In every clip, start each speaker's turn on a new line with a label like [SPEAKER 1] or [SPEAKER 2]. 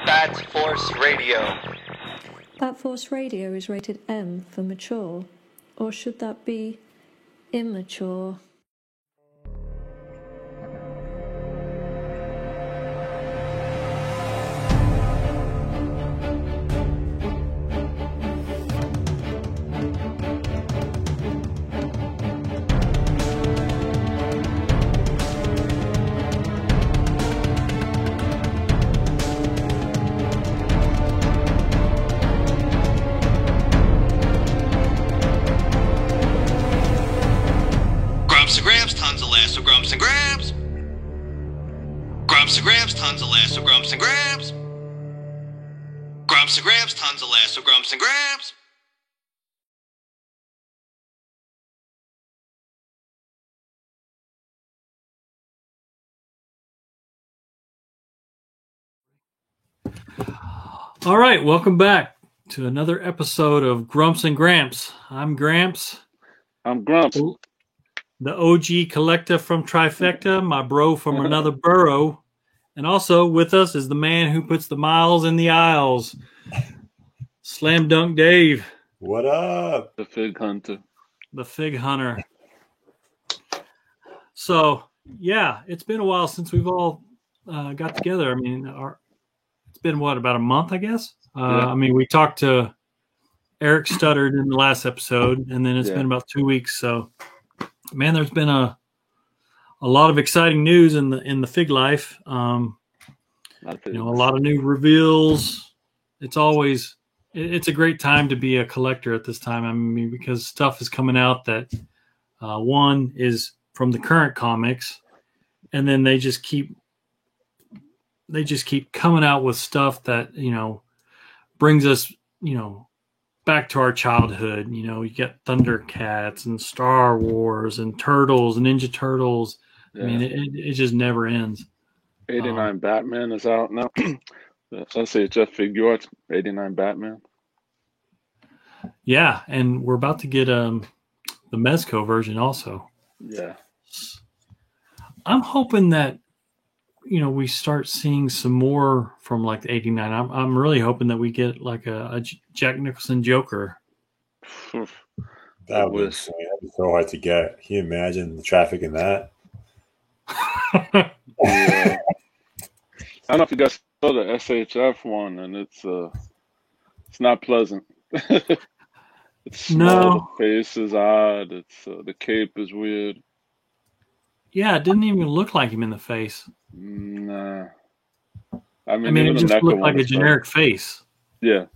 [SPEAKER 1] Bat Force Radio.
[SPEAKER 2] Bat Force Radio is rated M for mature, or should that be immature?
[SPEAKER 3] Grumps and Grams, tons of lasso grumps and grams. Grumps and Grams, tons of lasso grumps and grams. Grumps and Grams, tons of lasso grumps and grams.
[SPEAKER 4] All right, welcome back to another episode of Grumps and Gramps. I'm Gramps,
[SPEAKER 5] I'm Grumps.
[SPEAKER 4] the OG collector from Trifecta, my bro from another borough. And also with us is the man who puts the miles in the aisles, Slam Dunk Dave,
[SPEAKER 6] What up?
[SPEAKER 5] The Fig Hunter.
[SPEAKER 4] the Fig Hunter. So, yeah, it's been a while since we've all got together. I mean, it's been, about a month, I guess?
[SPEAKER 5] Yeah.
[SPEAKER 4] I mean, we talked to Eric Studdard in the last episode, and then it's been about 2 weeks. So, man, there's been a lot of exciting news in the fig life. A lot of new reveals. It's always it's a great time to be a collector at this time. I mean, because stuff is coming out that one is from the current comics, and then they just keep coming out with stuff that brings us back to our childhood. You get Thundercats and Star Wars and Turtles and Ninja Turtles.
[SPEAKER 5] Yeah.
[SPEAKER 4] I mean, it just never ends.
[SPEAKER 5] 89 Batman is out now. Let's say Jeff Figuarts, 89 Batman.
[SPEAKER 4] Yeah, and we're about to get the Mezco version also.
[SPEAKER 5] Yeah.
[SPEAKER 4] I'm hoping that we start seeing some more from like the 89. I'm really hoping that we get like a Jack Nicholson Joker.
[SPEAKER 6] That would be so hard to get. Can you imagine the traffic in that?
[SPEAKER 5] Yeah. I don't know if you guys saw the SHF one, and it's not pleasant. It's small,
[SPEAKER 4] No.
[SPEAKER 5] the face is odd, it's the cape is weird.
[SPEAKER 4] Yeah, it didn't even look like him in the face.
[SPEAKER 5] Nah.
[SPEAKER 4] I mean,
[SPEAKER 5] even
[SPEAKER 4] it
[SPEAKER 5] the
[SPEAKER 4] just
[SPEAKER 5] NECA
[SPEAKER 4] looked like
[SPEAKER 5] one
[SPEAKER 4] a
[SPEAKER 5] is
[SPEAKER 4] generic face.
[SPEAKER 5] Yeah.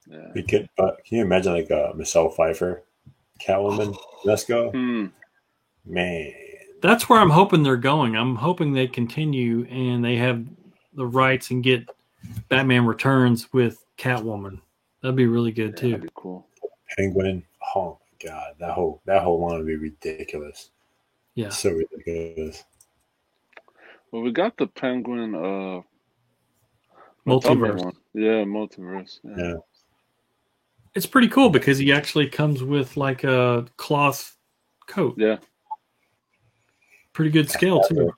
[SPEAKER 6] Can you imagine like a Michelle Pfeiffer, Catwoman, Mezco? Man,
[SPEAKER 4] That's where I'm hoping they're going. I'm hoping they continue and they have the rights and get Batman Returns with Catwoman. That'd be really good too.
[SPEAKER 5] That'd be cool.
[SPEAKER 6] Penguin. Oh my god, that whole line would be ridiculous.
[SPEAKER 4] Yeah,
[SPEAKER 6] So ridiculous.
[SPEAKER 5] Well, we got the Penguin
[SPEAKER 4] Multiverse.
[SPEAKER 5] one. Yeah, Multiverse.
[SPEAKER 6] Yeah.
[SPEAKER 4] It's pretty cool because he actually comes with like a cloth coat.
[SPEAKER 5] Yeah.
[SPEAKER 4] Pretty good scale too.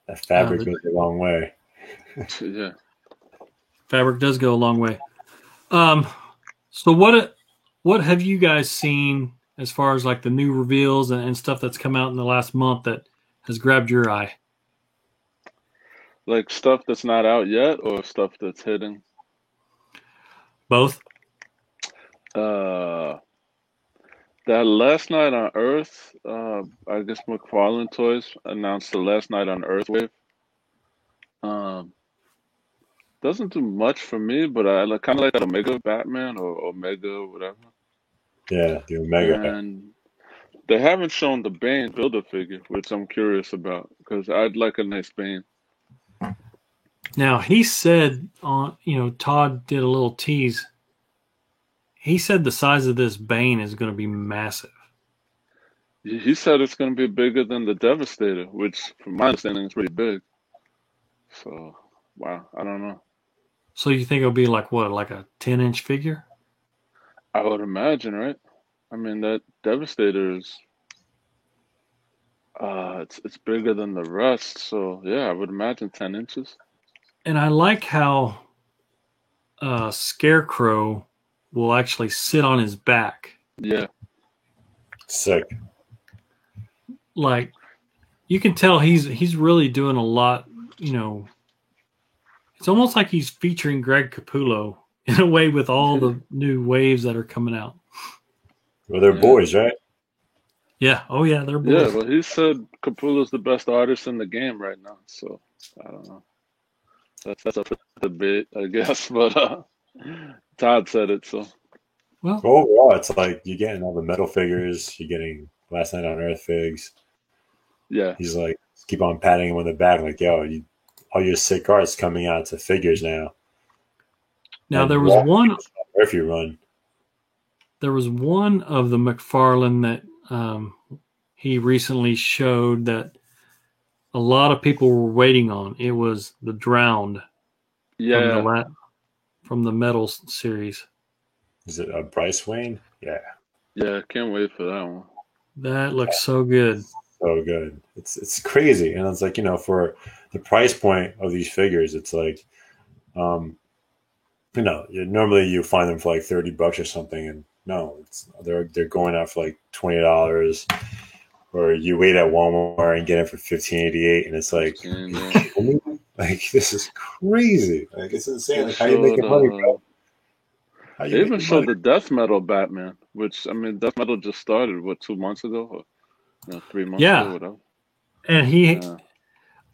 [SPEAKER 6] That fabric goes a long way.
[SPEAKER 5] Yeah.
[SPEAKER 4] Fabric does go a long way. So what have you guys seen as far as like the new reveals and stuff that's come out in the last month that has grabbed your eye?
[SPEAKER 5] Like stuff that's not out yet or stuff that's hidden?
[SPEAKER 4] Both.
[SPEAKER 5] That Last Night on Earth, I guess McFarlane Toys announced the Last Night on Earth wave. Doesn't do much for me, but I kind of like that Omega Batman or Omega or whatever.
[SPEAKER 6] Yeah, the Omega.
[SPEAKER 5] And they haven't shown the Bane Build-A-Figure, which I'm curious about because I'd like a nice Bane.
[SPEAKER 4] Now he said Todd did a little tease. He said the size of this Bane is going to be massive.
[SPEAKER 5] He said it's going to be bigger than the Devastator, which, from my understanding, is pretty big. So, wow, I don't know.
[SPEAKER 4] So you think it'll be like what, like a 10-inch figure?
[SPEAKER 5] I would imagine, right? I mean, that Devastator is, It's bigger than the rest, so yeah, I would imagine 10 inches.
[SPEAKER 4] And I like how Scarecrow will actually sit on his back.
[SPEAKER 5] Yeah,
[SPEAKER 6] Sick.
[SPEAKER 4] Like, you can tell he's really doing a lot. You know, it's almost like he's featuring Greg Capullo in a way with all the new waves that are coming out.
[SPEAKER 6] Well, they're boys, right?
[SPEAKER 4] Yeah. Oh, yeah. They're boys.
[SPEAKER 5] yeah. Well, he said Capullo's the best artist in the game right now, so I don't know. That's up for debate, I guess. But Todd said it, so
[SPEAKER 4] Well,
[SPEAKER 6] Overall, it's like you're getting all the metal figures. You're getting Last Night on Earth figs.
[SPEAKER 5] yeah,
[SPEAKER 6] He's like, keep on patting him on the back, like, yo, all your sick arts coming out to figures now.
[SPEAKER 4] now
[SPEAKER 6] And
[SPEAKER 4] there was one.
[SPEAKER 6] If you run,
[SPEAKER 4] There was one of the McFarlane that he recently showed that a lot of people were waiting on. It was the Drowned
[SPEAKER 5] yeah.
[SPEAKER 4] from the Metal series.
[SPEAKER 6] is it a Bryce Wayne? Yeah,
[SPEAKER 5] Yeah, can't wait for that one.
[SPEAKER 4] That looks so good.
[SPEAKER 6] so good. It's crazy, and it's like, for the price point of these figures, it's like, normally you find them for like $30 or something, and no, they're going out for like $20, or you wait at Walmart and get it for $15.88, and it's like,
[SPEAKER 5] Yeah.
[SPEAKER 6] like, this is crazy. Like, it's insane. Like, how you making money, bro?
[SPEAKER 5] They even showed the Death Metal Batman, which, I mean, Death Metal just started, 2 months ago? Or 3 months ago, whatever.
[SPEAKER 4] And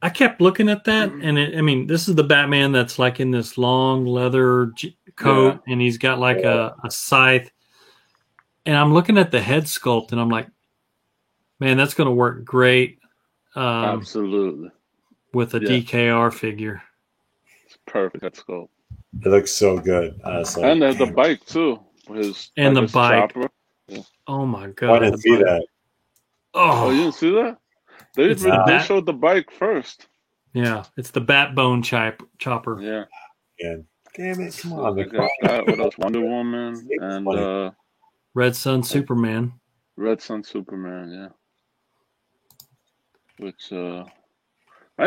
[SPEAKER 4] I kept looking at that, and this is the Batman that's like in this long leather coat, and he's got like a scythe. And I'm looking at the head sculpt, and I'm like, man, that's going to work great.
[SPEAKER 5] Absolutely.
[SPEAKER 4] With a DKR figure.
[SPEAKER 5] It's perfect head sculpt.
[SPEAKER 6] It looks so good, honestly.
[SPEAKER 5] And there's the bike, too.
[SPEAKER 4] The bike. Yeah. Oh, my God.
[SPEAKER 6] I didn't see that.
[SPEAKER 5] Oh, you didn't see that? They showed the bike first.
[SPEAKER 4] Yeah, it's the Batbone chopper.
[SPEAKER 5] Yeah.
[SPEAKER 6] Damn it, come on.
[SPEAKER 5] What else? Wonder Woman and
[SPEAKER 4] Red Sun Superman.
[SPEAKER 5] Red Sun Superman, yeah. Which I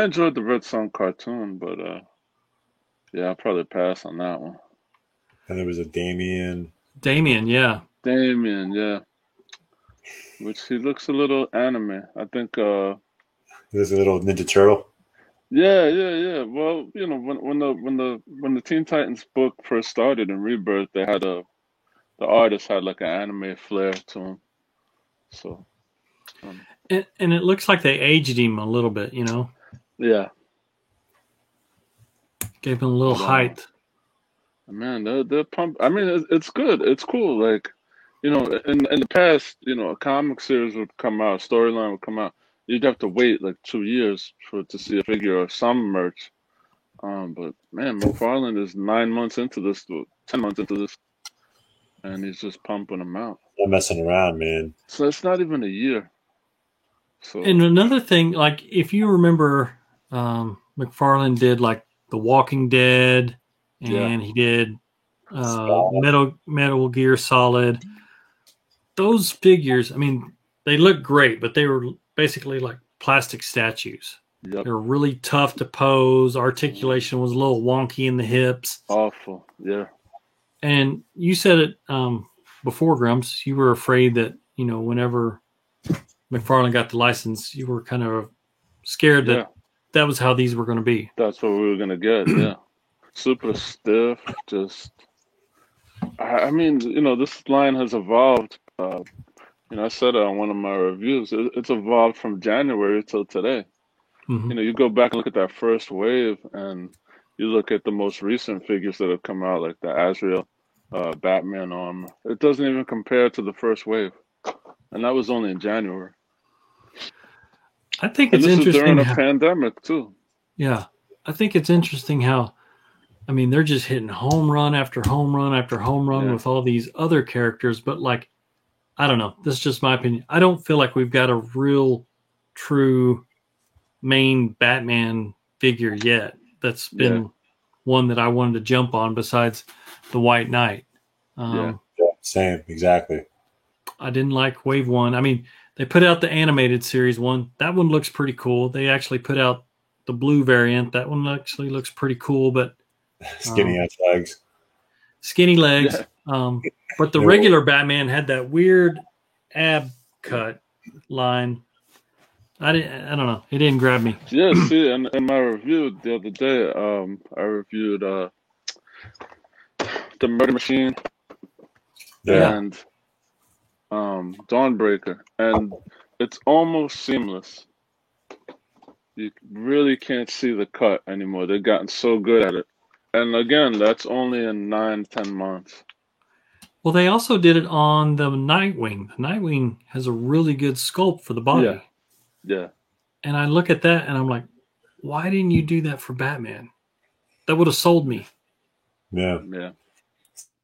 [SPEAKER 5] enjoyed the Red Sun cartoon, but yeah, I'll probably pass on that one.
[SPEAKER 6] And there was a Damien,
[SPEAKER 5] yeah. Damien, yeah. Which he looks a little anime. I think
[SPEAKER 6] there's a little Ninja Turtle.
[SPEAKER 5] Yeah. Well, when the Teen Titans book first started in Rebirth, they had the artist had like an anime flair to him. So
[SPEAKER 4] and it looks like they aged him a little bit,
[SPEAKER 5] Yeah.
[SPEAKER 4] Gave him a little height.
[SPEAKER 5] Man, they're pumped. I mean, it's good. It's cool. Like, in the past, a comic series would come out, a storyline would come out. You'd have to wait like 2 years to see a figure or some merch. But man, McFarlane is 9 months into this, 10 months into this, and he's just pumping them out.
[SPEAKER 6] Not messing around, man.
[SPEAKER 5] So it's not even a year. So.
[SPEAKER 4] And another thing, like if you remember, McFarlane did like The Walking Dead, and he did Metal Gear Solid. Those figures, I mean, they look great, but they were basically like plastic statues.
[SPEAKER 5] Yep.
[SPEAKER 4] They were really tough to pose. Articulation was a little wonky in the hips.
[SPEAKER 5] Awful, yeah.
[SPEAKER 4] And you said it before, Grumps. You were afraid that, whenever McFarlane got the license, you were kind of scared that was how these were going to be.
[SPEAKER 5] That's what we were going to get, yeah. Super stiff, just... I mean, this line has evolved. I said it on one of my reviews. It's evolved from January till today.
[SPEAKER 4] Mm-hmm.
[SPEAKER 5] You go back and look at that first wave, and you look at the most recent figures that have come out, like the Azrael Batman armor. It doesn't even compare to the first wave, and that was only in January.
[SPEAKER 4] I think it's interesting.
[SPEAKER 5] This is during a pandemic too.
[SPEAKER 4] Yeah, I think it's interesting how. I mean, they're just hitting home run after home run after home run with all these other characters. But, like, I don't know. This is just my opinion. I don't feel like we've got a real, true main Batman figure yet that's been one that I wanted to jump on besides the White Knight.
[SPEAKER 6] Same, exactly.
[SPEAKER 4] I didn't like Wave 1. I mean, They put out the animated series one. That one looks pretty cool. They actually put out the blue variant. That one actually looks pretty cool, but
[SPEAKER 6] Skinny ass legs.
[SPEAKER 4] Skinny legs.
[SPEAKER 5] Yeah.
[SPEAKER 4] But the regular Batman had that weird ab cut line. I don't know. It didn't grab me.
[SPEAKER 5] Yeah, see, in my review the other day, I reviewed the Murder Machine
[SPEAKER 6] Yeah.
[SPEAKER 5] and Dawnbreaker, and it's almost seamless. You really can't see the cut anymore. They've gotten so good at it. And again, that's only in 9-10 months.
[SPEAKER 4] Well, they also did it on the Nightwing. The Nightwing has a really good sculpt for the body.
[SPEAKER 5] Yeah.
[SPEAKER 4] And I look at that and I'm like, why didn't you do that for Batman? That would have sold me.
[SPEAKER 6] Yeah.
[SPEAKER 5] Yeah.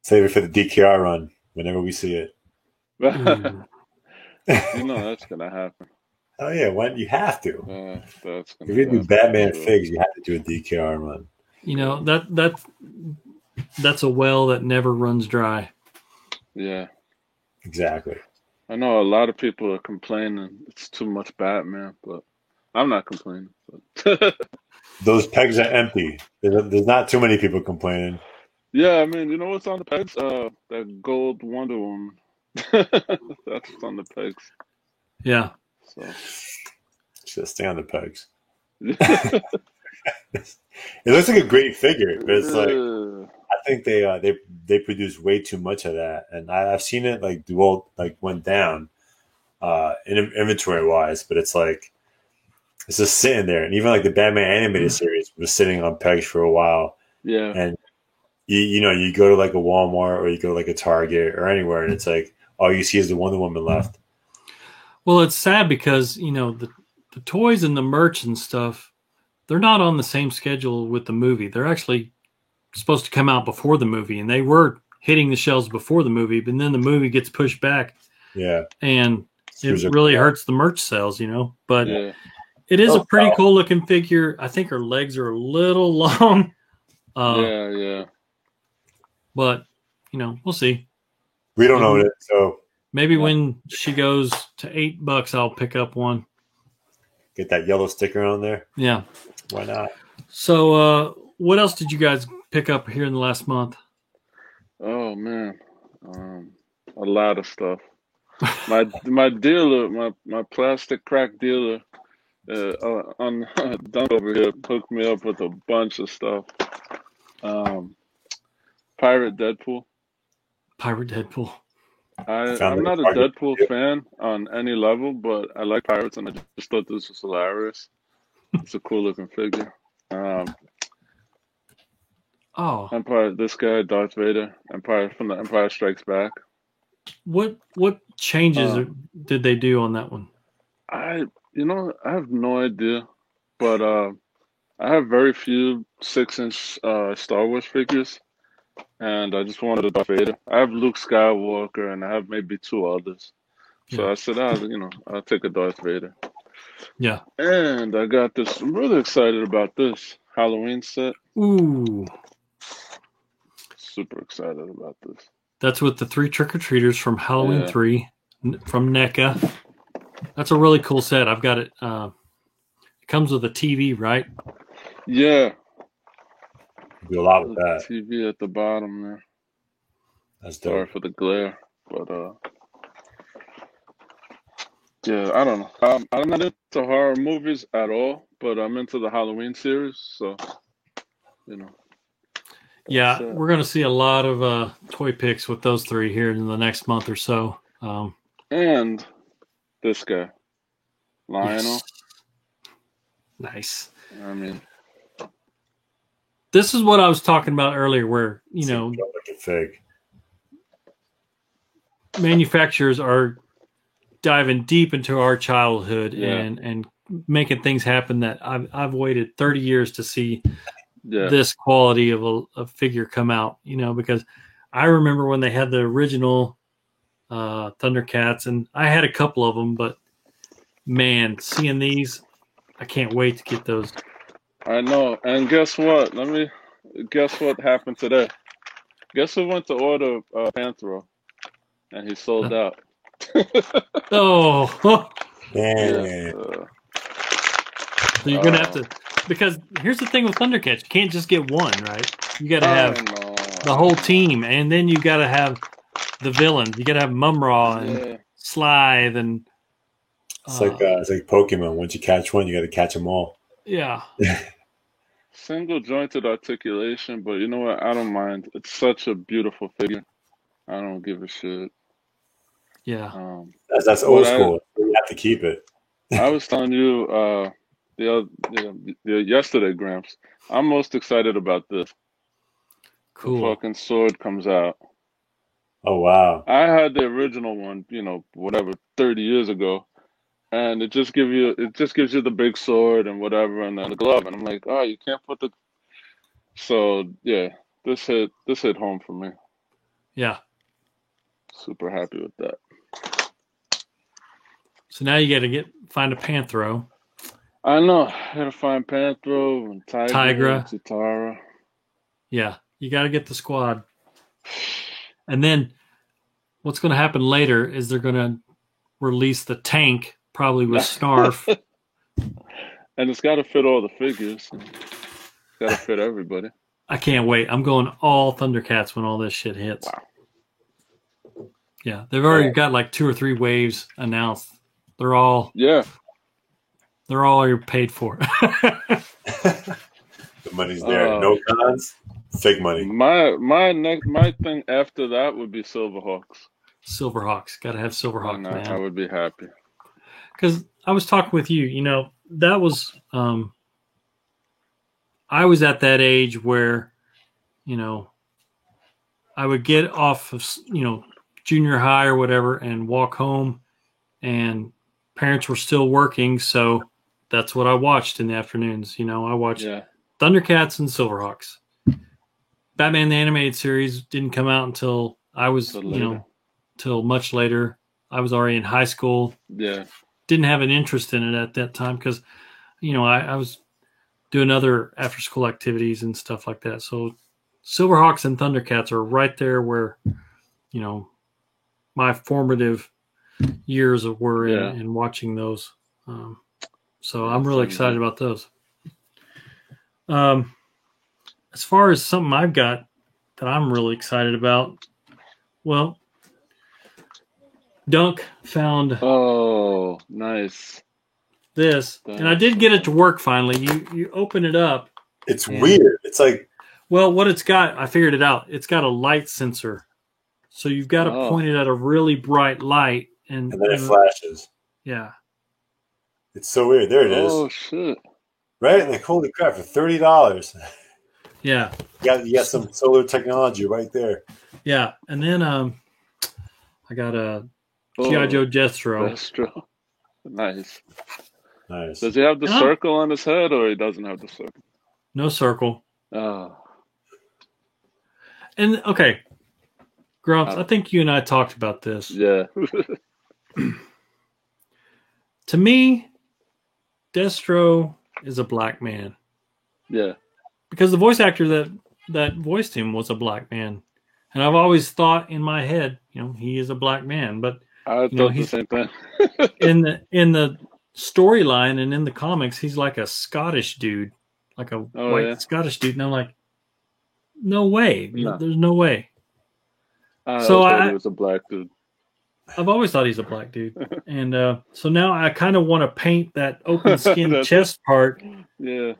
[SPEAKER 6] Save it for the DKR run whenever we see it.
[SPEAKER 4] Ooh.
[SPEAKER 5] You know that's gonna happen.
[SPEAKER 6] Oh yeah, when you have to.
[SPEAKER 5] That's
[SPEAKER 6] If you do
[SPEAKER 5] happen,
[SPEAKER 6] Batman
[SPEAKER 5] sure.
[SPEAKER 6] figs, you have to do a DKR run.
[SPEAKER 4] You know, that's a well that never runs dry.
[SPEAKER 5] Yeah.
[SPEAKER 6] Exactly.
[SPEAKER 5] I know a lot of people are complaining it's too much Batman, but I'm not complaining. But
[SPEAKER 6] Those pegs are empty. There's not too many people complaining.
[SPEAKER 5] yeah, I mean, you know what's on the pegs? That gold Wonder Woman. That's what's on the pegs.
[SPEAKER 4] Yeah.
[SPEAKER 5] So
[SPEAKER 6] Just stay on the pegs. It looks like a great figure, but it's like I think they produce way too much of that, and I've seen it like went down in inventory wise, but it's like it's just sitting there, and even like the Batman animated series was sitting on pegs for a while,
[SPEAKER 5] yeah,
[SPEAKER 6] and you go to like a Walmart or you go to like a Target or anywhere, and it's like all you see is the Wonder Woman left.
[SPEAKER 4] Well, it's sad because, the toys and the merch and stuff, they're not on the same schedule with the movie. They're actually supposed to come out before the movie, and they were hitting the shelves before the movie, but then the movie gets pushed back.
[SPEAKER 6] Yeah.
[SPEAKER 4] And it really hurts the merch sales, But
[SPEAKER 5] yeah.
[SPEAKER 4] it is a pretty cool looking figure. I think her legs are a little long.
[SPEAKER 5] Yeah.
[SPEAKER 4] But, we'll see.
[SPEAKER 6] We don't own it, so
[SPEAKER 4] maybe when she goes to $8, I'll pick up one.
[SPEAKER 6] get that yellow sticker on there.
[SPEAKER 4] Yeah.
[SPEAKER 6] Why not?
[SPEAKER 4] So, what else did you guys pick up here in the last month?
[SPEAKER 5] Oh man, a lot of stuff. My dealer, my plastic crack dealer, on Dunk over here, hooked me up with a bunch of stuff. Pirate Deadpool. I'm not a Deadpool fan on any level, but I like pirates, and I just thought this was hilarious. It's a cool looking figure. Empire. This guy, Darth Vader. From the Empire Strikes Back.
[SPEAKER 4] What changes did they do on that one?
[SPEAKER 5] I have no idea, but I have very few 6-inch Star Wars figures, and I just wanted a Darth Vader. I have Luke Skywalker, and I have maybe 2 others. So I said, I'll take a Darth Vader.
[SPEAKER 4] Yeah.
[SPEAKER 5] And I got this. I'm really excited about this Halloween set.
[SPEAKER 4] Ooh.
[SPEAKER 5] Super excited about this.
[SPEAKER 4] That's with the 3 trick-or-treaters from Halloween 3 from NECA. That's a really cool set. I've got it. It comes with a TV, right?
[SPEAKER 5] Yeah.
[SPEAKER 6] Do a lot with that.
[SPEAKER 5] TV at the bottom there.
[SPEAKER 6] That's dope.
[SPEAKER 5] Sorry for the glare, but yeah, I don't know. I'm not into horror movies at all, but I'm into the Halloween series, so
[SPEAKER 4] Yeah, we're going to see a lot of toy picks with those 3 here in the next month or so.
[SPEAKER 5] And this guy, Lionel.
[SPEAKER 4] Yes. Nice.
[SPEAKER 5] I mean,
[SPEAKER 4] this is what I was talking about earlier, where
[SPEAKER 6] Like a fig.
[SPEAKER 4] manufacturers are diving deep into our childhood and making things happen that I've waited 30 years to see this quality of a figure come out, because I remember when they had the original Thundercats, and I had a couple of them, but man, seeing these, I can't wait to get those.
[SPEAKER 5] I know. And guess what? Guess what happened today? Guess who went to order Panthro, and he sold out.
[SPEAKER 4] Oh,
[SPEAKER 6] Man.
[SPEAKER 4] so you're gonna have to, because here's the thing with Thundercats, you can't just get one, right? You got to have the whole team, and then you got to have the villains. You got to have Mumra and Slithe, and
[SPEAKER 6] it's like Pokemon. Once you catch one, you got to catch them all.
[SPEAKER 4] Yeah.
[SPEAKER 5] Single jointed articulation, but you know what? I don't mind. It's such a beautiful figure. I don't give a shit.
[SPEAKER 4] Yeah.
[SPEAKER 6] That's old school. You have to keep it.
[SPEAKER 5] I was telling you the yesterday, Gramps. I'm most excited about this.
[SPEAKER 4] Cool.
[SPEAKER 5] The fucking sword comes out.
[SPEAKER 6] Oh wow!
[SPEAKER 5] I had the original one, 30 years ago, and it just gives you the big sword and whatever, and then the glove, and I'm like, oh, you can't put the. So yeah, this hit home for me.
[SPEAKER 4] Yeah.
[SPEAKER 5] Super happy with that.
[SPEAKER 4] So now you got to find a Panthro.
[SPEAKER 5] I know. I gotta find Panthro and Tigra and Chitara.
[SPEAKER 4] Yeah, you got to get the squad. And then what's going to happen later is they're going to release the tank, probably with Snarf.
[SPEAKER 5] And it's got to fit all the figures. It's got to fit everybody.
[SPEAKER 4] I can't wait. I'm going all Thundercats when all this shit hits.
[SPEAKER 5] Wow.
[SPEAKER 4] Yeah, they've already got like 2 or 3 waves announced. They're all paid for.
[SPEAKER 6] The money's there. No cons, fake money.
[SPEAKER 5] My thing after that would be Silverhawks.
[SPEAKER 4] Silverhawks, got to have Silverhawks, man.
[SPEAKER 5] I would be happy.
[SPEAKER 4] Because I was talking with you, that was I was at that age where, I would get off of, junior high or whatever and walk home, and parents were still working, so that's what I watched in the afternoons. I watched Thundercats and Silverhawks. Batman the Animated Series didn't come out until I was, till much later. I was already in high school.
[SPEAKER 5] Yeah.
[SPEAKER 4] Didn't have an interest in it at that time because, I was doing other after-school activities and stuff like that. So Silverhawks and Thundercats are right there where, my formative years were in watching those. So I'm really excited about those. As far as something I've got that I'm really excited about, well, Dunk found
[SPEAKER 5] nice
[SPEAKER 4] this, and I did get it to work finally. You open it up.
[SPEAKER 6] It's weird. It's like,
[SPEAKER 4] well, what it's got, I figured it out. It's got a light sensor, so you've got to point it at a really bright light, and
[SPEAKER 6] then it flashes.
[SPEAKER 4] Yeah,
[SPEAKER 6] it's so weird. There it is.
[SPEAKER 5] Oh shit!
[SPEAKER 6] Right? Like, holy crap! For $30.
[SPEAKER 4] Yeah,
[SPEAKER 6] you got some solar technology right there.
[SPEAKER 4] Yeah, and then I got a G.I. Joe Destro.
[SPEAKER 5] Nice.
[SPEAKER 6] Does
[SPEAKER 5] he have the circle on his head, or he doesn't have the circle?
[SPEAKER 4] No circle.
[SPEAKER 5] Oh.
[SPEAKER 4] And okay, Grumps, I think you and I talked about this.
[SPEAKER 5] Yeah.
[SPEAKER 4] To me, Destro is a black man.
[SPEAKER 5] Yeah.
[SPEAKER 4] Because the voice actor that voiced him was a black man. And I've always thought in my head, he is a black man. But
[SPEAKER 5] I thought the same thing.
[SPEAKER 4] in the storyline and in the comics, he's like a Scottish dude. Like a white Scottish dude. And I'm like, no way. No. There's no way.
[SPEAKER 5] I thought he was a black dude.
[SPEAKER 4] I've always thought he's a black dude. And so now I kind of want to paint that open skin chest part.
[SPEAKER 5] Yeah.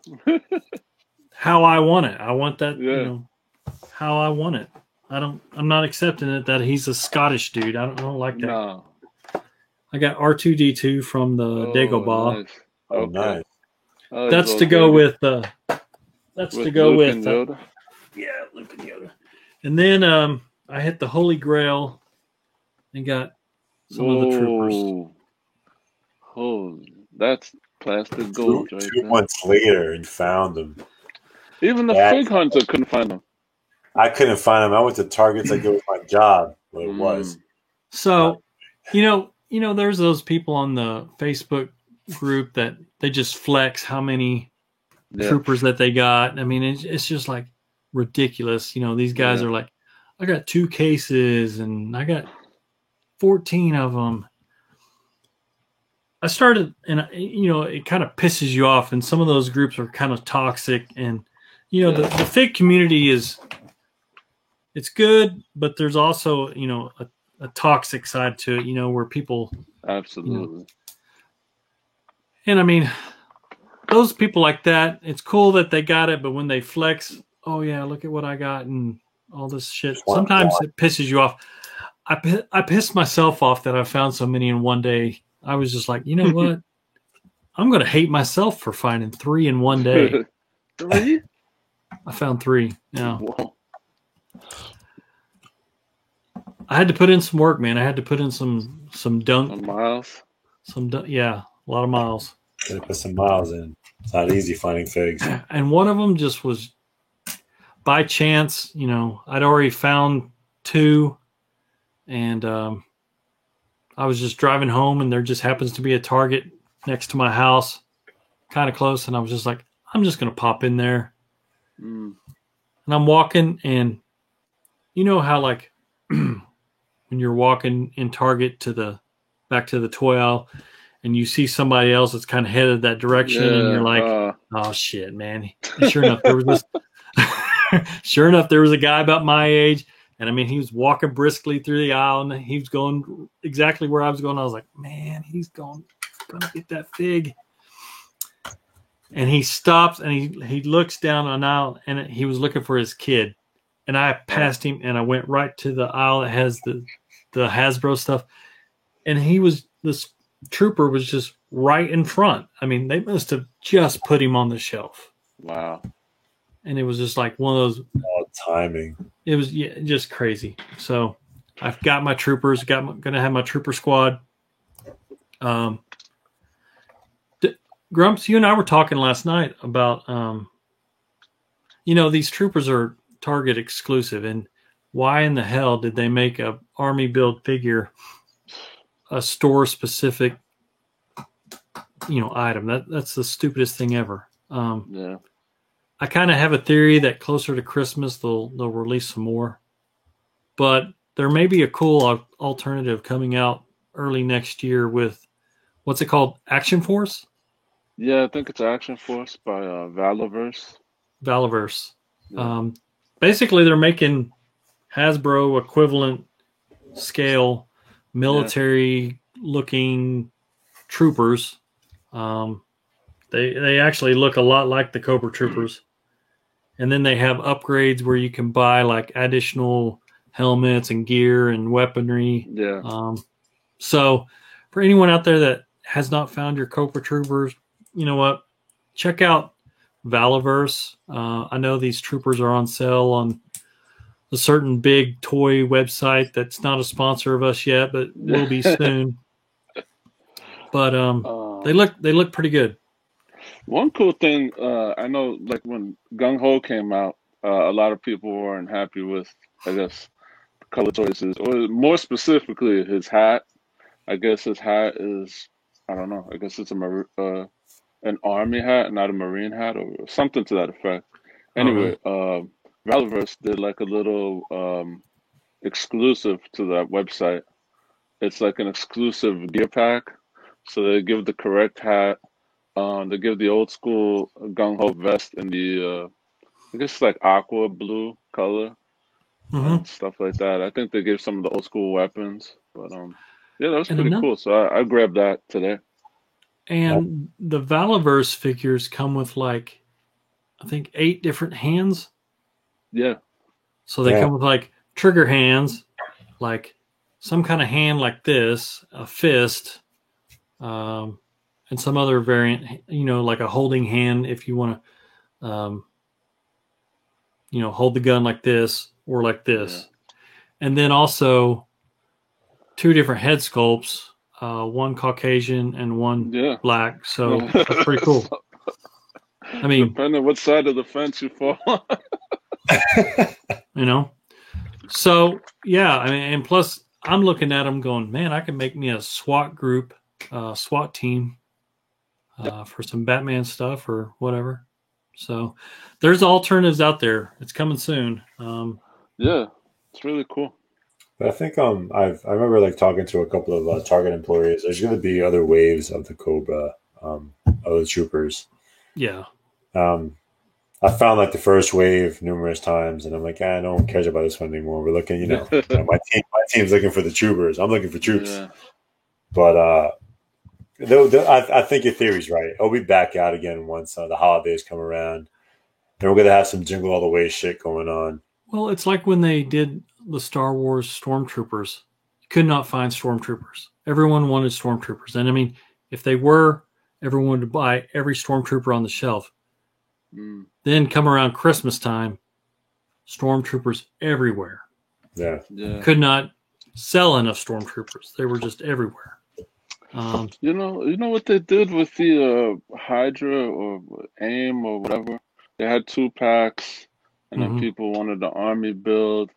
[SPEAKER 4] How I want it. I want that, how I want it. I'm not accepting it that he's a Scottish dude. I don't like that.
[SPEAKER 5] No.
[SPEAKER 4] I got R2D2 from the Dagobah.
[SPEAKER 5] Nice. Okay.
[SPEAKER 6] Nice.
[SPEAKER 4] That's to go with
[SPEAKER 5] Yoda.
[SPEAKER 4] Yeah, Luke and Yoda. And then I hit the Holy Grail and got some of the troopers.
[SPEAKER 5] Oh, that's plastic gold.
[SPEAKER 6] Two months later, and found them.
[SPEAKER 5] Even the Fig Hunter couldn't find them.
[SPEAKER 6] I couldn't find them. I went to Targets like it was my job. What it was.
[SPEAKER 4] So, there's those people on the Facebook group that they just flex how many troopers that they got. I mean, it's just like ridiculous. These guys are like, I got 2 cases and I got 14 of them. I started, and it kind of pisses you off, and some of those groups are kind of toxic, and the fig community it's good, but there's also a toxic side to it, where people
[SPEAKER 5] absolutely.
[SPEAKER 4] And I mean, those people like that, it's cool that they got it, but when they flex, oh yeah, look at what I got and all this shit. Sometimes it pisses you off. I pissed myself off that I found so many in one day. I was just like, you know what? I'm going to hate myself for finding 3 in one day.
[SPEAKER 5] 3?
[SPEAKER 4] I found 3. Yeah.
[SPEAKER 5] Whoa.
[SPEAKER 4] I had to put in some work, man. I had to put in some dunk.
[SPEAKER 5] Some miles?
[SPEAKER 4] Yeah, a lot of miles.
[SPEAKER 6] Gotta put some miles in. It's not easy finding figs.
[SPEAKER 4] And one of them just was by chance. I'd already found 2, and I was just driving home, and there just happens to be a Target next to my house, kind of close, and I was just like, I'm just going to pop in there. And I'm walking, and you know how, like, when you're walking in Target back to the toy aisle, and you see somebody else that's kind of headed that direction, and you're like, oh shit, man. And sure enough, there was a guy about my age, and I mean, he was walking briskly through the aisle, and he was going exactly where I was going. I was like, man, he's gonna get that fig. And he stops, and he looks down an aisle, and he was looking for his kid. And I passed him, and I went right to the aisle that has the Hasbro stuff. And this trooper was just right in front. I mean, they must have just put him on the shelf.
[SPEAKER 5] Wow.
[SPEAKER 4] And it was just like one of those.
[SPEAKER 6] Timing.
[SPEAKER 4] It was just crazy. So I've got my troopers, going to have my trooper squad. Grumps, you and I were talking last night about, these troopers are Target exclusive, and why in the hell did they make a Army build figure a store specific item? That's the stupidest thing ever.
[SPEAKER 5] Yeah,
[SPEAKER 4] I kind of have a theory that closer to Christmas they'll release some more, but there may be a cool alternative coming out early next year with what's it called, Action Force.
[SPEAKER 5] I think it's Action Force by Valaverse.
[SPEAKER 4] Yeah. Basically, they're making Hasbro equivalent scale military-looking troopers. They actually look a lot like the Cobra Troopers. And then they have upgrades where you can buy like additional helmets and gear and weaponry.
[SPEAKER 5] Yeah.
[SPEAKER 4] So for anyone out there that has not found your Cobra Troopers, you know what? Check out Valaverse. I know these troopers are on sale on a certain big toy website that's not a sponsor of us yet, but will be soon. But they look pretty good.
[SPEAKER 5] One cool thing, I know, like when Gung Ho came out, a lot of people weren't happy with, I guess, color choices, or more specifically, his hat. I guess his hat is, I don't know, I guess it's an army hat, not a marine hat, or something to that effect. Anyway, Valaverse did like a little exclusive to that website. It's like an exclusive gear pack. So they give the correct hat. They give the old school Gung Ho vest in the, I guess like aqua blue color, stuff like that. I think they gave some of the old school weapons, but that was pretty cool. So I grabbed that today.
[SPEAKER 4] And the Valaverse figures come with like, I think 8 different hands.
[SPEAKER 5] Yeah.
[SPEAKER 4] So they come with like trigger hands, like some kind of hand like this, a fist, and some other variant, like a holding hand if you want to, hold the gun like this or like this. Yeah. And then also 2 different head sculpts, one Caucasian and one black. So that's pretty cool. I mean,
[SPEAKER 5] depending on what side of the fence you fall on.
[SPEAKER 4] So yeah, I mean, and plus I'm looking at them going, man, I can make me a SWAT group, SWAT team, for some Batman stuff or whatever. So there's alternatives out there. It's coming soon.
[SPEAKER 5] Yeah, it's really cool.
[SPEAKER 6] But I think I remember like talking to a couple of Target employees. There's going to be other waves of the Cobra, of the troopers.
[SPEAKER 4] Yeah.
[SPEAKER 6] I found like the first wave numerous times, and I'm like, no one cares about this one anymore. We're looking, my team's looking for the troopers. I'm looking for troops. Yeah. But I think your theory's right. It'll be back out again once the holidays come around, and we're gonna have some Jingle All the Way shit going on.
[SPEAKER 4] Well, it's like when they did the Star Wars Stormtroopers. You could not find Stormtroopers. Everyone wanted Stormtroopers, and I mean, if they were, everyone would buy every Stormtrooper on the shelf. Then come around Christmas time, Stormtroopers everywhere.
[SPEAKER 6] Yeah.
[SPEAKER 4] Could not sell enough Stormtroopers. They were just everywhere.
[SPEAKER 5] You know what they did with the Hydra or AIM or whatever? They had 2 packs, and then people wanted the army build,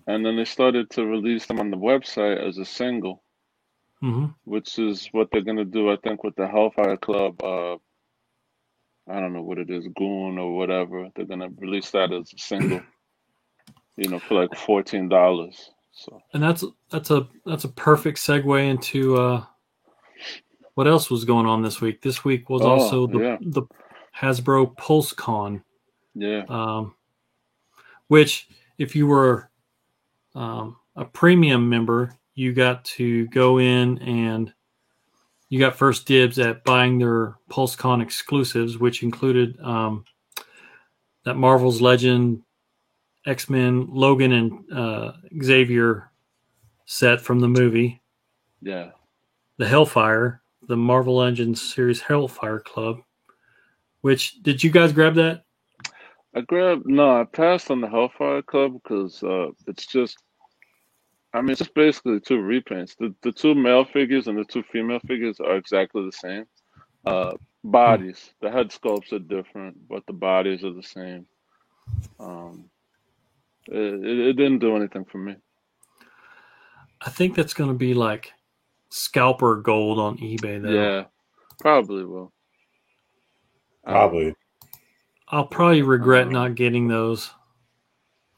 [SPEAKER 5] and then they started to release them on the website as a single, which is what they're gonna do, I think, with the Hellfire Club. I don't know what it is, Goon or whatever. They're gonna release that as a single, for like $14. So,
[SPEAKER 4] and that's a perfect segue into what else was going on this week. This week was also the Hasbro PulseCon.
[SPEAKER 5] Yeah.
[SPEAKER 4] Which, if you were a premium member, you got to go in and you got first dibs at buying their PulseCon exclusives, which included that Marvel's Legend, X-Men, Logan, and Xavier set from the movie.
[SPEAKER 5] Yeah.
[SPEAKER 4] The Hellfire, the Marvel Legends series Hellfire Club. Which, did you guys grab that?
[SPEAKER 5] I passed on the Hellfire Club because it's just basically 2 repaints. The 2 male figures and the 2 female figures are exactly the same. Bodies, the head sculpts are different, but the bodies are the same. It didn't do anything for me.
[SPEAKER 4] I think that's going to be like scalper gold on eBay, though.
[SPEAKER 5] Yeah, probably will.
[SPEAKER 6] Probably.
[SPEAKER 4] I'll probably regret not getting those.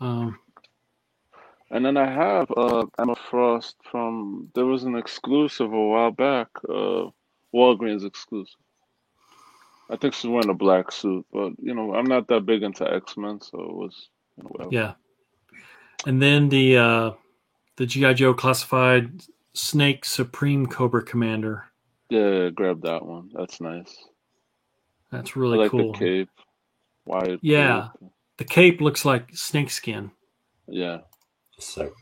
[SPEAKER 5] And then I have Emma Frost there was an exclusive a while back, Walgreens exclusive. I think she's wearing a black suit, but I'm not that big into X-Men, so it was whatever.
[SPEAKER 4] Yeah. And then the G.I. Joe classified Snake Supreme Cobra Commander.
[SPEAKER 5] Yeah, grab that one. That's nice.
[SPEAKER 4] That's really cool.
[SPEAKER 5] I like the cape. Wide.
[SPEAKER 4] Yeah.
[SPEAKER 5] Cape.
[SPEAKER 4] The cape looks like snakeskin.
[SPEAKER 5] Yeah.
[SPEAKER 6] So.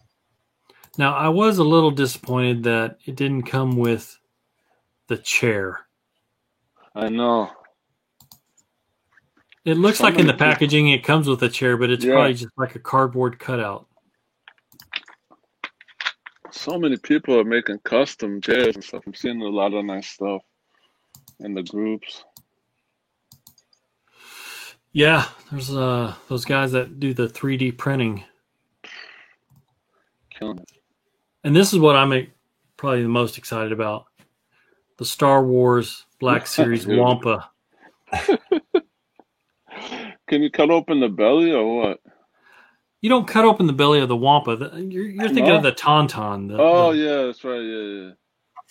[SPEAKER 4] Now, I was a little disappointed that it didn't come with the chair.
[SPEAKER 5] I know.
[SPEAKER 4] It looks like in the packaging it comes with a chair, but it's probably just like a cardboard cutout.
[SPEAKER 5] So many people are making custom chairs and stuff. I'm seeing a lot of nice stuff in the groups.
[SPEAKER 4] Yeah, there's those guys that do the 3D printing.
[SPEAKER 5] Killing it.
[SPEAKER 4] And this is what I'm probably the most excited about. The Star Wars Black Series Wampa.
[SPEAKER 5] Can you cut open the belly or what?
[SPEAKER 4] You don't cut open the belly of the Wampa. You're thinking of the Tauntaun.
[SPEAKER 5] Yeah, that's right.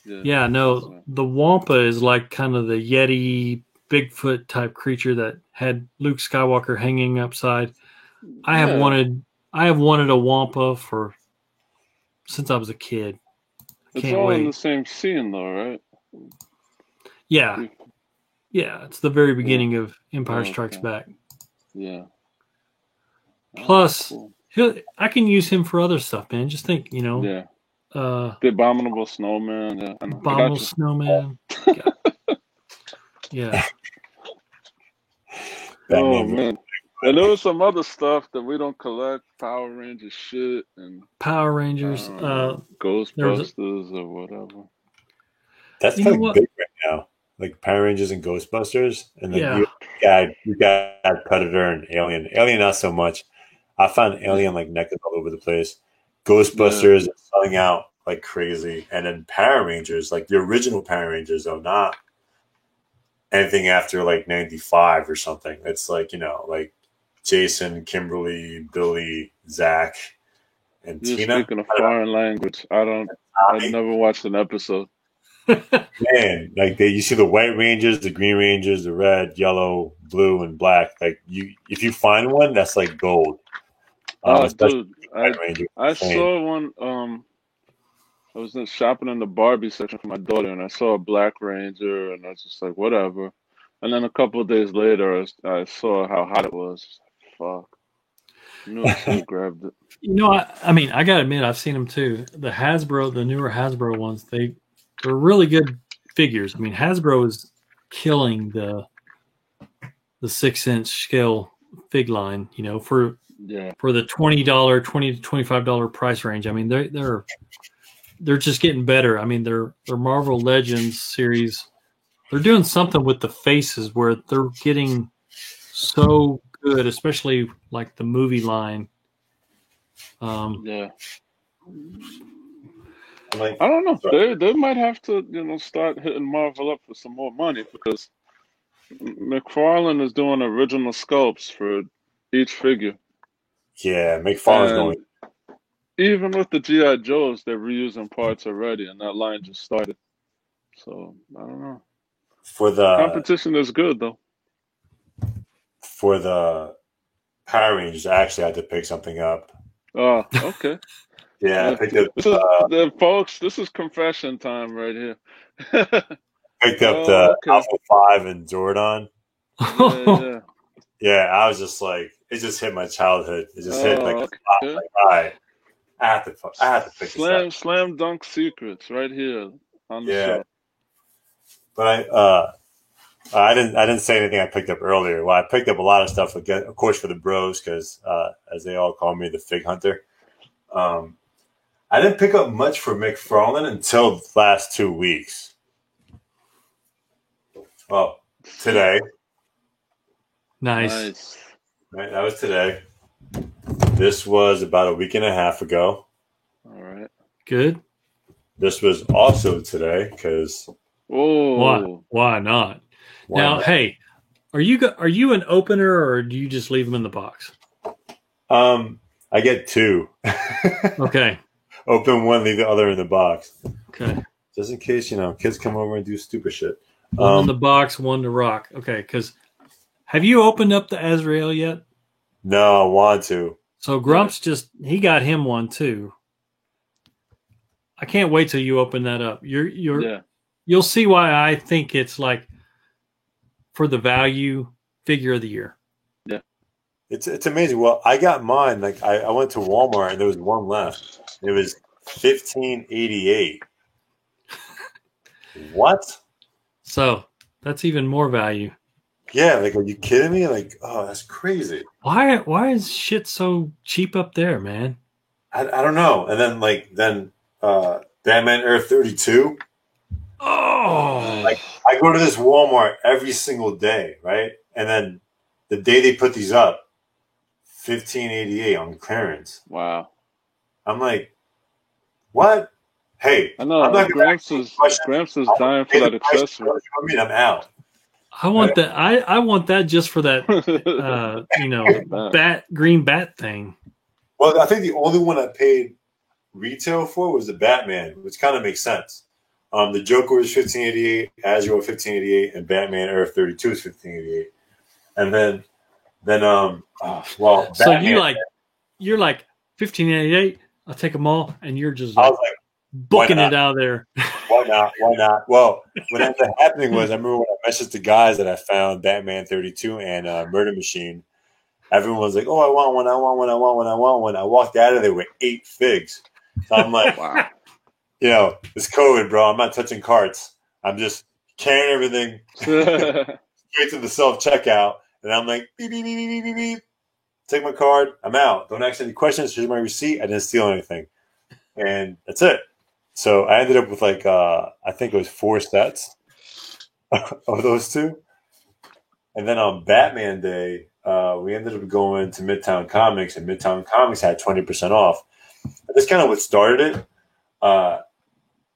[SPEAKER 5] Yeah.
[SPEAKER 4] Yeah, no, right. The Wampa is like kind of the Yeti, Bigfoot type creature that had Luke Skywalker hanging upside. I have wanted a Wampa since I was a kid.
[SPEAKER 5] It's all in the same scene, though, right?
[SPEAKER 4] Yeah. Yeah, it's the very beginning of Empire Strikes Back.
[SPEAKER 5] Yeah.
[SPEAKER 4] Plus, I can use him for other stuff, man. Just think,
[SPEAKER 5] Yeah. The Abominable Snowman. Yeah,
[SPEAKER 4] Abominable Snowman. Yeah.
[SPEAKER 5] Oh, man. And there was some other stuff that we don't collect. Power Rangers shit. And
[SPEAKER 4] Power Rangers.
[SPEAKER 5] Ghostbusters or whatever.
[SPEAKER 6] That's kind of big right now. Like Power Rangers and Ghostbusters. And then you got Predator and Alien. Alien, not so much. I found Alien like necklace all over the place. Ghostbusters is selling out like crazy. And then Power Rangers, like the original Power Rangers, though, not anything after like 95 or something. It's like, like Jason, Kimberly, Billy, Zach, and
[SPEAKER 5] You're
[SPEAKER 6] Tina.
[SPEAKER 5] speaking a foreign language. I never watched an episode.
[SPEAKER 6] Man, like you see the White Rangers, the Green Rangers, the red, yellow, blue, and black. Like if you find one, that's like gold.
[SPEAKER 5] Dude,
[SPEAKER 6] Ranger.
[SPEAKER 5] I saw one. I was shopping in the Barbie section for my daughter, and I saw a Black Ranger, and I was just like, whatever. And then a couple of days later, I saw how hot it was. Fuck. I knew I should have grabbed it.
[SPEAKER 4] I mean, I gotta admit, I've seen them too. The newer Hasbro ones, they're really good figures. I mean, Hasbro is killing the 6-inch scale fig line. For the $20, $20 to $25 price range. I mean, they're just getting better. I mean, their Marvel Legends series, they're doing something with the faces where they're getting so good, especially like the movie line.
[SPEAKER 5] I don't know. They might have to, start hitting Marvel up for some more money, because McFarlane is doing original sculpts for each figure.
[SPEAKER 6] Yeah, McFarlane's going.
[SPEAKER 5] Even with the G.I. Joes, they're reusing parts already, and that line just started. So, I don't know.
[SPEAKER 6] For the
[SPEAKER 5] competition is good, though.
[SPEAKER 6] For the Power Rangers, I actually had to pick something up.
[SPEAKER 5] Oh, okay.
[SPEAKER 6] Yeah, I picked up.
[SPEAKER 5] Folks, this is confession time right here.
[SPEAKER 6] Picked up the Alpha 5 and Zordon.
[SPEAKER 5] Yeah.
[SPEAKER 6] Yeah, I was just like, it just hit my childhood. It just hit like, all right. I have to pick this up.
[SPEAKER 5] Slam dunk secrets right here on the show.
[SPEAKER 6] But I didn't say anything I picked up earlier. Well, I picked up a lot of stuff, again, of course, for the bros, because as they all call me, the Fig Hunter. I didn't pick up much for McFarlane until the last 2 weeks. Well, today.
[SPEAKER 4] Nice.
[SPEAKER 6] Right, that was today. This was about a week and a half ago.
[SPEAKER 5] All right.
[SPEAKER 4] Good.
[SPEAKER 6] This was also today, because.
[SPEAKER 4] Why not? Now, hey, are you an opener, or do you just leave them in the box?
[SPEAKER 6] I get 2.
[SPEAKER 4] Okay.
[SPEAKER 6] Open one, leave the other in the box.
[SPEAKER 4] Okay.
[SPEAKER 6] Just in case, kids come over and do stupid shit.
[SPEAKER 4] One in the box, one to rock. Okay, because have you opened up the Azrael yet?
[SPEAKER 6] No, I want to.
[SPEAKER 4] So Grumps he got him one too. I can't wait till you open that up. You'll see why I think it's like for the value figure of the year.
[SPEAKER 6] Yeah. It's amazing. Well, I got mine. Like I went to Walmart and there was one left. It was $15.88. What?
[SPEAKER 4] So that's even more value.
[SPEAKER 6] Yeah, like, are you kidding me? Like, oh, that's crazy.
[SPEAKER 4] Why is shit so cheap up there, man?
[SPEAKER 6] I don't know. And then Batman Earth 32.
[SPEAKER 4] Oh,
[SPEAKER 6] like I go to this Walmart every single day, right? And then the day they put these up, $15.88 on clearance.
[SPEAKER 5] Wow.
[SPEAKER 6] I'm like, what? Hey,
[SPEAKER 5] I know. Gramps is dying for that accessory.
[SPEAKER 6] I mean, I'm out.
[SPEAKER 4] I want that. I want that just for that, green bat thing.
[SPEAKER 6] Well, I think the only one I paid retail for was the Batman, which kind of makes sense. The Joker was $15.88, Azrael $15.88, and Batman Earth 32 is $15.88. And then, Batman,
[SPEAKER 4] so you're like $15.88. I'll take them all, and you're just booking it out of there.
[SPEAKER 6] Why not? Well, what ended up happening was, I remember when I messaged the guys that I found Batman 32 and Murder Machine. Everyone was like, "Oh, I want one." I walked out of there with 8 figs. So I'm like, wow. It's COVID, bro. I'm not touching carts. I'm just carrying everything straight to the self-checkout. And I'm like, beep, beep, beep, beep, beep, beep. Take my card. I'm out. Don't ask any questions. Here's my receipt. I didn't steal anything. And that's it. So I ended up with I think it was 4 sets of those 2. And then on Batman Day, we ended up going to Midtown Comics, and Midtown Comics had 20% off. And that's kind of what started it. I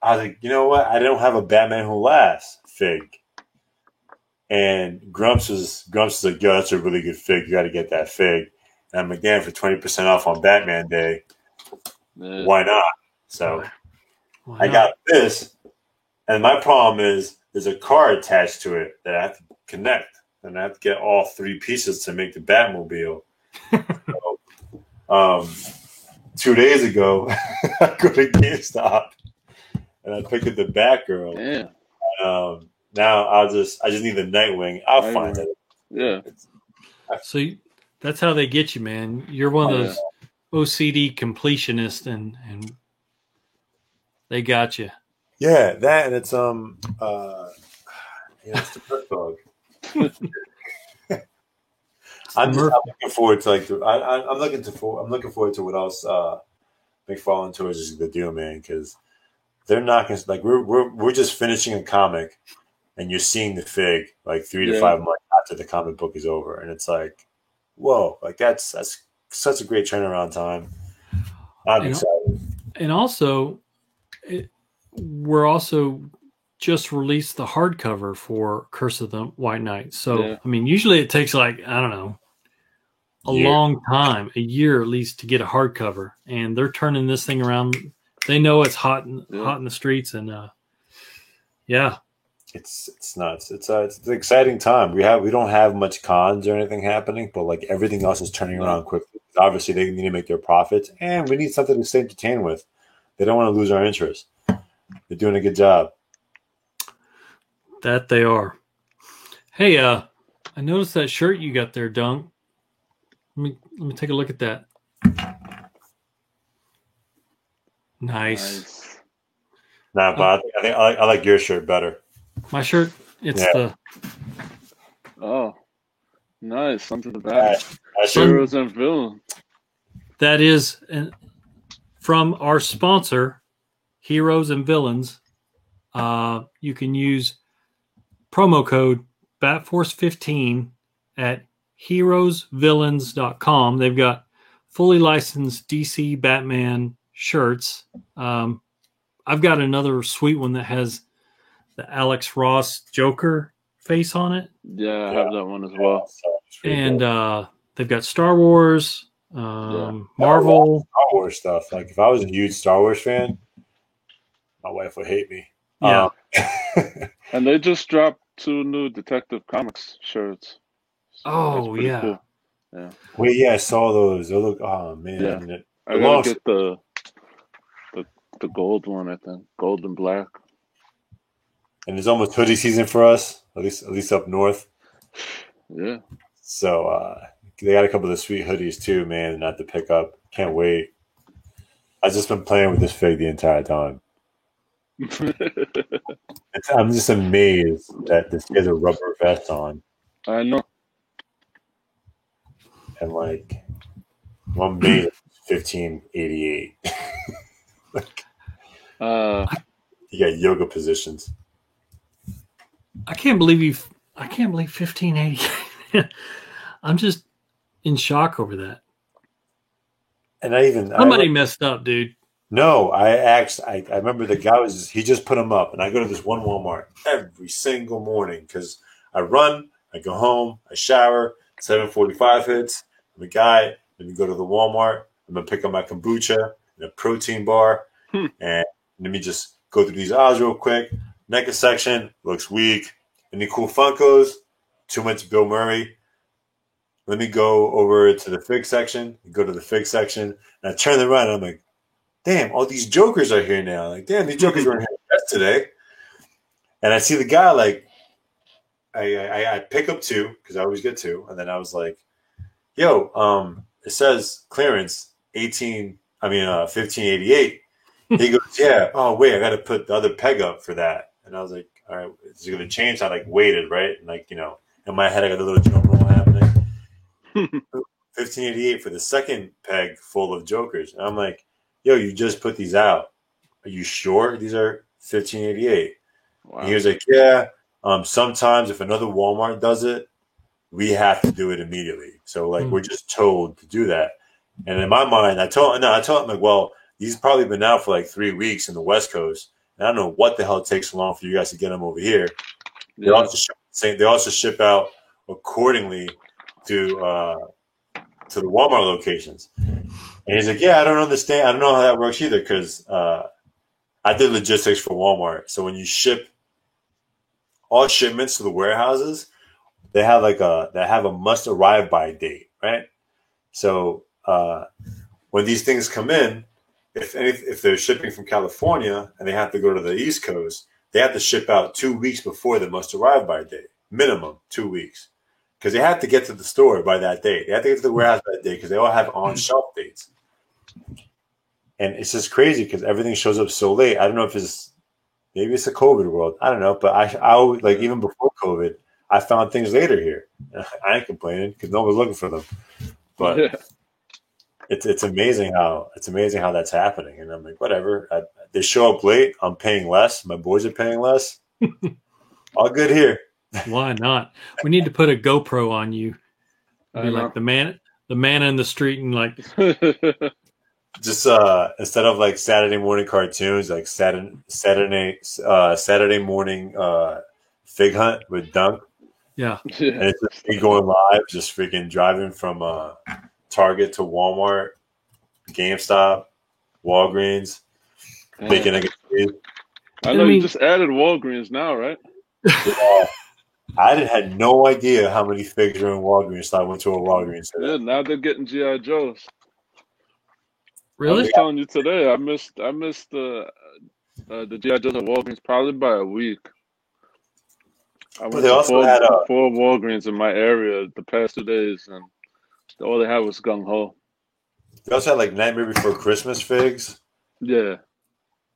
[SPEAKER 6] was like, you know what? I don't have a Batman Who Laughs fig. And Grumps was like, yo, that's a really good fig. You got to get that fig. And I'm like, damn, for 20% off on Batman Day. Why not? So
[SPEAKER 4] Why
[SPEAKER 6] I
[SPEAKER 4] not?
[SPEAKER 6] got this, and my problem is there's a car attached to it that I have to connect, and I have to get all 3 pieces to make the Batmobile. So, 2 days ago, I go to GameStop and I picked up the Batgirl.
[SPEAKER 5] Yeah.
[SPEAKER 6] Now I just need the Nightwing. I'll find it.
[SPEAKER 5] Yeah.
[SPEAKER 4] So that's how they get you, man. You're one of those OCD completionists, and they got you.
[SPEAKER 6] Yeah, that, and it's it's the Perk Dog. I'm looking forward to I'm looking forward to what else McFarlane Tours is gonna do, man, because they're not gonna we're just finishing a comic, and you're seeing the fig like 3 to 5 months after the comic book is over, and it's like, whoa, like that's such a great turnaround time. I'm excited.
[SPEAKER 4] And also, we're also just released the hardcover for Curse of the White Knight. So, I mean, usually it takes like, I don't know, a long time, a year at least, to get a hardcover. And they're turning this thing around. They know it's hot in the streets. And,
[SPEAKER 6] it's nuts. It's an exciting time. We don't have much cons or anything happening, but like everything else is turning around quickly. Obviously, they need to make their profits, and we need something to stay entertained with. They don't want to lose our interest. They're doing a good job.
[SPEAKER 4] That they are. Hey, I noticed that shirt you got there, Dunk. Let me take a look at that. Nice.
[SPEAKER 6] Nah, but I think I like your shirt better.
[SPEAKER 4] My shirt, it's
[SPEAKER 5] nice. Under the back. Heroes and Villains.
[SPEAKER 4] That is from our sponsor, Heroes and Villains. You can use promo code BatForce15 at heroesvillains.com. They've got fully licensed DC Batman shirts. I've got another sweet one that has the Alex Ross Joker face on it.
[SPEAKER 5] Yeah, I have that one as well.
[SPEAKER 4] And they've got Star Wars, Marvel.
[SPEAKER 6] Star Wars stuff. Like, if I was a huge Star Wars fan, my wife would hate me.
[SPEAKER 4] Yeah.
[SPEAKER 5] And they just dropped 2 new Detective Comics shirts. So
[SPEAKER 4] cool.
[SPEAKER 5] Yeah.
[SPEAKER 6] Wait, yeah, I saw those. They look, oh man.
[SPEAKER 5] Yeah. I gotta get the gold one, I think. Gold and black.
[SPEAKER 6] And it's almost hoodie season for us, at least up north.
[SPEAKER 5] Yeah.
[SPEAKER 6] So they got a couple of sweet hoodies too, man, not to pick up. Can't wait. I've just been playing with this fig the entire time. I'm just amazed that this has a rubber vest on.
[SPEAKER 5] I know.
[SPEAKER 6] And like, one made of 1588. You got yoga positions.
[SPEAKER 4] I can't believe 1580. I'm just in shock over that.
[SPEAKER 6] And
[SPEAKER 4] somebody messed up, dude.
[SPEAKER 6] No, I remember the guy he just put them up, and I go to this one Walmart every single morning because I run, I go home, I shower, 7:45 hits. I'm a guy. Let me go to the Walmart. I'm gonna pick up my kombucha and a protein bar, and let me just go through these aisles real quick. NECA section looks weak. Any cool Funkos? Too much Bill Murray. Let me go over to the fig section. Go to the fig section, and I turn around, and I'm like, damn, all these Jokers are here now. Like, damn, these Jokers weren't here yesterday. And I see the guy, like, I pick up 2 because I always get 2, and then I was like, yo, it says clearance 1588. He goes, yeah. Oh wait, I got to put the other peg up for that. And I was like, all right, it's going to change. I like waited, right? And like, in my head, I got a little drum roll happening. 1588 for the second peg full of Jokers. And I'm like, yo, you just put these out. Are you sure these are 1588? Wow. And he was like, yeah. Sometimes if another Walmart does it, we have to do it immediately. So like we're just told to do that. And in my mind, I told him like, well, these have probably been out for like 3 weeks in the West Coast. And I don't know what the hell it takes so long for you guys to get them over here. Yeah. They also ship out accordingly to to the Walmart locations. And he's like, yeah, I don't understand. I don't know how that works either because I did logistics for Walmart. So when you ship all shipments to the warehouses, they have a must arrive by date, right? So when these things come in, if they're shipping from California and they have to go to the East Coast, they have to ship out 2 weeks before the must arrive by date, minimum 2 weeks, because they have to get to the store by that date. They have to get to the warehouse by that date because they all have on shelf dates. And it's just crazy because everything shows up so late. I don't know if maybe it's a COVID world. I don't know, but I always, like, even before COVID, I found things later here. I ain't complaining because no one's looking for them. But it's amazing how that's happening. And I'm like, whatever. They show up late. I'm paying less. My boys are paying less. All good here.
[SPEAKER 4] Why not? We need to put a GoPro on you. Be like the man in the street, and like
[SPEAKER 6] just instead of like Saturday morning cartoons, like Saturday morning fig hunt with Dunk.
[SPEAKER 4] Yeah.
[SPEAKER 6] And it's just me going live, just freaking driving from Target to Walmart, GameStop, Walgreens, making a good.
[SPEAKER 5] I know you just added Walgreens now, right?
[SPEAKER 6] I had no idea how many figs are in Walgreens, so I went to a Walgreens today.
[SPEAKER 5] Yeah, now they're getting G.I. Joes.
[SPEAKER 4] Really?
[SPEAKER 5] I was telling you today, I missed the G.I. Joes at Walgreens probably by a week. I went to four Walgreens in my area the past 2 days, and all they had was Gung Ho.
[SPEAKER 6] They also had like Nightmare Before Christmas figs.
[SPEAKER 5] Yeah.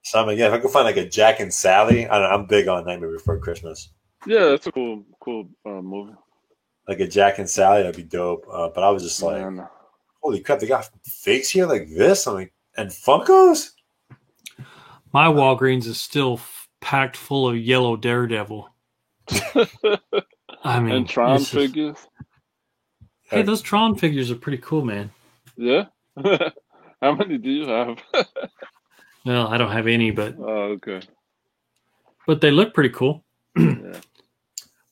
[SPEAKER 6] So I'm like, if I could find like a Jack and Sally, I don't know, I'm big on Nightmare Before Christmas.
[SPEAKER 5] Yeah, that's a cool movie.
[SPEAKER 6] Like a Jack and Sally, that'd be dope. But I was just like, holy crap, they got figs here like this? I'm like, and Funkos?
[SPEAKER 4] My Walgreens is still packed full of yellow Daredevil. I mean,
[SPEAKER 5] and Tron figures.
[SPEAKER 4] Hey, those Tron figures are pretty cool, man.
[SPEAKER 5] Yeah. How many do you have?
[SPEAKER 4] Well, I don't have any, but
[SPEAKER 5] okay.
[SPEAKER 4] But they look pretty cool.
[SPEAKER 5] Yeah.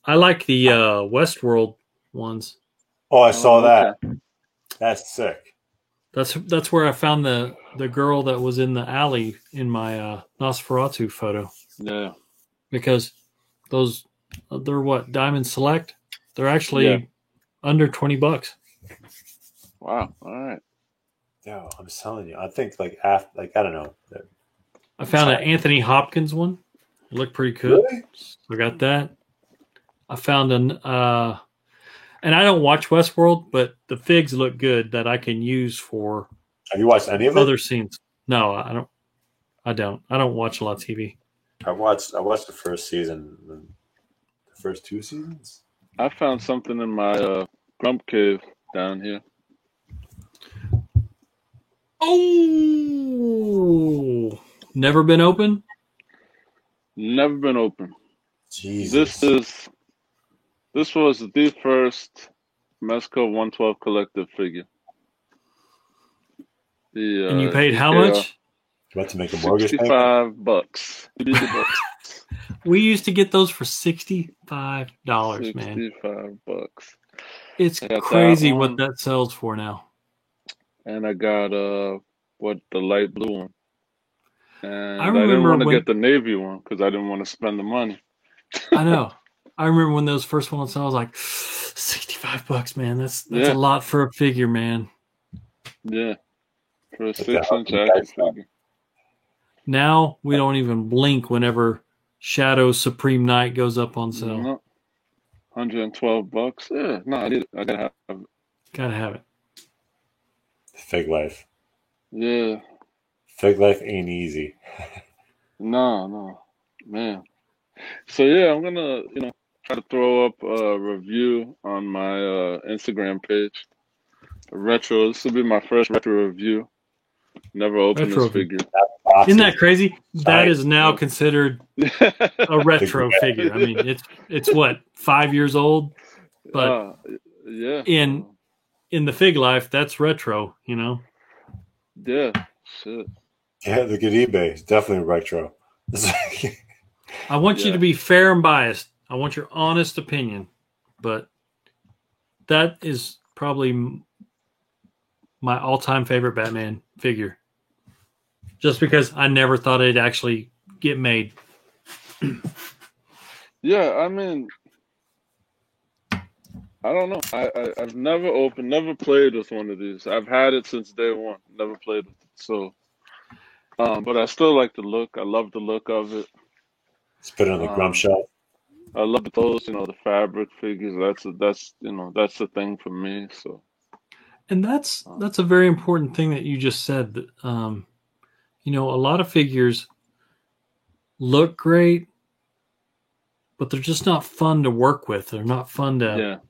[SPEAKER 4] I like the Westworld ones.
[SPEAKER 6] Oh, I saw that. That's sick.
[SPEAKER 4] That's where I found the girl that was in the alley in my Nosferatu photo.
[SPEAKER 5] Yeah.
[SPEAKER 4] Because those they're what, Diamond Select? They're actually under $20.
[SPEAKER 5] Wow. All right.
[SPEAKER 6] Yeah, I'm telling you. I think I don't know.
[SPEAKER 4] I found an Anthony Hopkins one. It looked pretty cool.
[SPEAKER 6] Really?
[SPEAKER 4] So I got that. I found and I don't watch Westworld, but the figs look good that I can use for.
[SPEAKER 6] Have you watched any of
[SPEAKER 4] other scenes? No, I don't watch a lot of TV.
[SPEAKER 6] I watched the first season, the first 2 seasons.
[SPEAKER 5] I found something in my Grump cave down here.
[SPEAKER 4] Oh, never been open?
[SPEAKER 5] Never been open.
[SPEAKER 6] Jesus.
[SPEAKER 5] This was the first Mezco 112 collective figure.
[SPEAKER 4] And you paid how much?
[SPEAKER 6] About to make a mortgage
[SPEAKER 5] $65.
[SPEAKER 4] We used to get those for $65, man.
[SPEAKER 5] $65.
[SPEAKER 4] It's crazy what that sells for now.
[SPEAKER 5] And I got the light blue one. And
[SPEAKER 4] I
[SPEAKER 5] didn't want to get the navy one because I didn't want to spend the money.
[SPEAKER 4] I know. I remember when those first ones I was like, $65, man. That's a lot for a figure, man.
[SPEAKER 5] Yeah. For a 6-inch action figure.
[SPEAKER 4] Now we don't even blink whenever Shadow Supreme Knight goes up on sale.
[SPEAKER 5] No. $112. Yeah, no, I gotta have it.
[SPEAKER 4] Gotta have it.
[SPEAKER 6] Fig life.
[SPEAKER 5] Yeah.
[SPEAKER 6] Fig life ain't easy.
[SPEAKER 5] No, man. So yeah, I'm gonna try to throw up a review on my Instagram page. Retro. This will be my first retro review. Never opened this figure.
[SPEAKER 4] Isn't that crazy? That is now considered a retro figure. I mean, it's what, 5 years old, but in the fig life, that's retro.
[SPEAKER 5] Yeah, shit.
[SPEAKER 6] Yeah, look at eBay. It's definitely retro.
[SPEAKER 4] I want you to be fair and biased. I want your honest opinion, but that is probably my all-time favorite Batman figure. Just because I never thought it'd actually get made.
[SPEAKER 5] Yeah, I mean, I don't know. I've never played with one of these. I've had it since day one. Never played with it. So, but I still like the look. I love the look of it.
[SPEAKER 6] Let's put it on the Grump shelf.
[SPEAKER 5] I love those, the fabric figures. That's the thing for me. So,
[SPEAKER 4] and that's a very important thing that you just said. That a lot of figures look great, but they're just not fun to work with. They're not fun to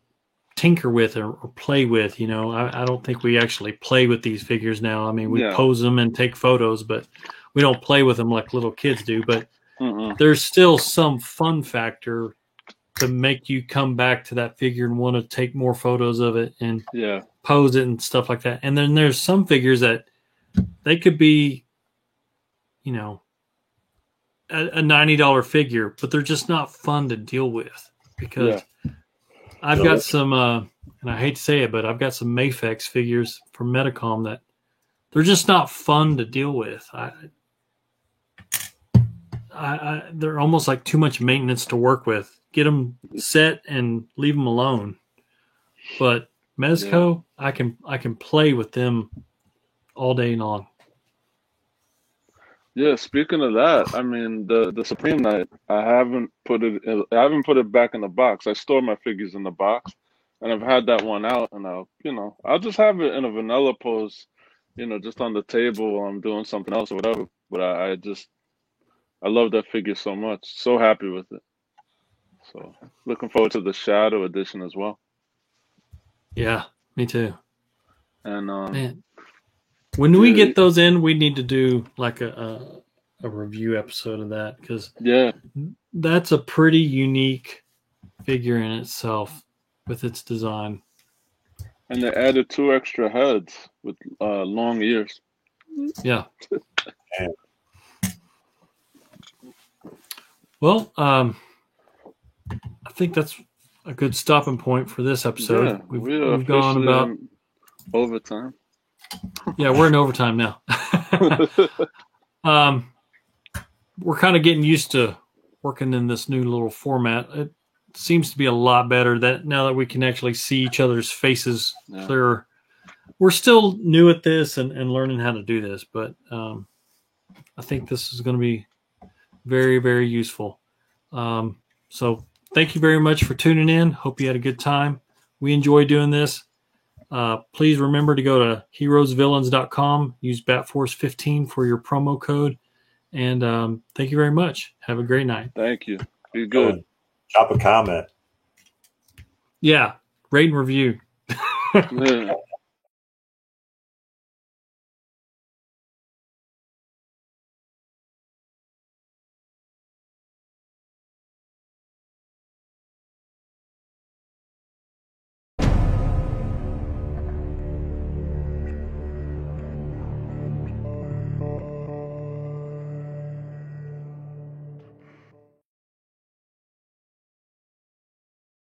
[SPEAKER 4] tinker with or play with. I don't think we actually play with these figures now. I mean, we pose them and take photos, but we don't play with them like little kids do. But there's still some fun factor to make you come back to that figure and want to take more photos of it and pose it and stuff like that. And then there's some figures that they could be, a $90 figure, but they're just not fun to deal with because I've got some, and I hate to say it, but I've got some Mafex figures from Medicom that they're just not fun to deal with. They're almost like too much maintenance to work with. Get them set and leave them alone. But Mezco, I can play with them all day long.
[SPEAKER 5] Yeah, speaking of that, I mean the Supreme Knight, I haven't put it back in the box. I store my figures in the box, and I've had that one out, and I'll just have it in a vanilla pose, just on the table while I'm doing something else or whatever. But I love that figure so much. So happy with it. So looking forward to the Shadow edition as well.
[SPEAKER 4] Yeah, me too.
[SPEAKER 5] And
[SPEAKER 4] man, when we get those in, we need to do like a review episode of that because that's a pretty unique figure in itself with its design.
[SPEAKER 5] And they added 2 extra heads with long ears.
[SPEAKER 4] Yeah. Well, I think that's a good stopping point for this episode.
[SPEAKER 5] Yeah,
[SPEAKER 4] we've gone about
[SPEAKER 5] overtime.
[SPEAKER 4] Yeah, we're in overtime now. We're kind of getting used to working in this new little format. It seems to be a lot better that now that we can actually see each other's faces clearer. We're still new at this and learning how to do this, but I think this is going to be very, very useful. So thank you very much for tuning in. Hope you had a good time. We enjoy doing this. Please remember to go to heroesvillains.com. Use BatForce15 for your promo code. And thank you very much. Have a great night.
[SPEAKER 5] Thank you. Be good.
[SPEAKER 6] Drop a comment.
[SPEAKER 4] Yeah. Rate and review.
[SPEAKER 5] Yeah.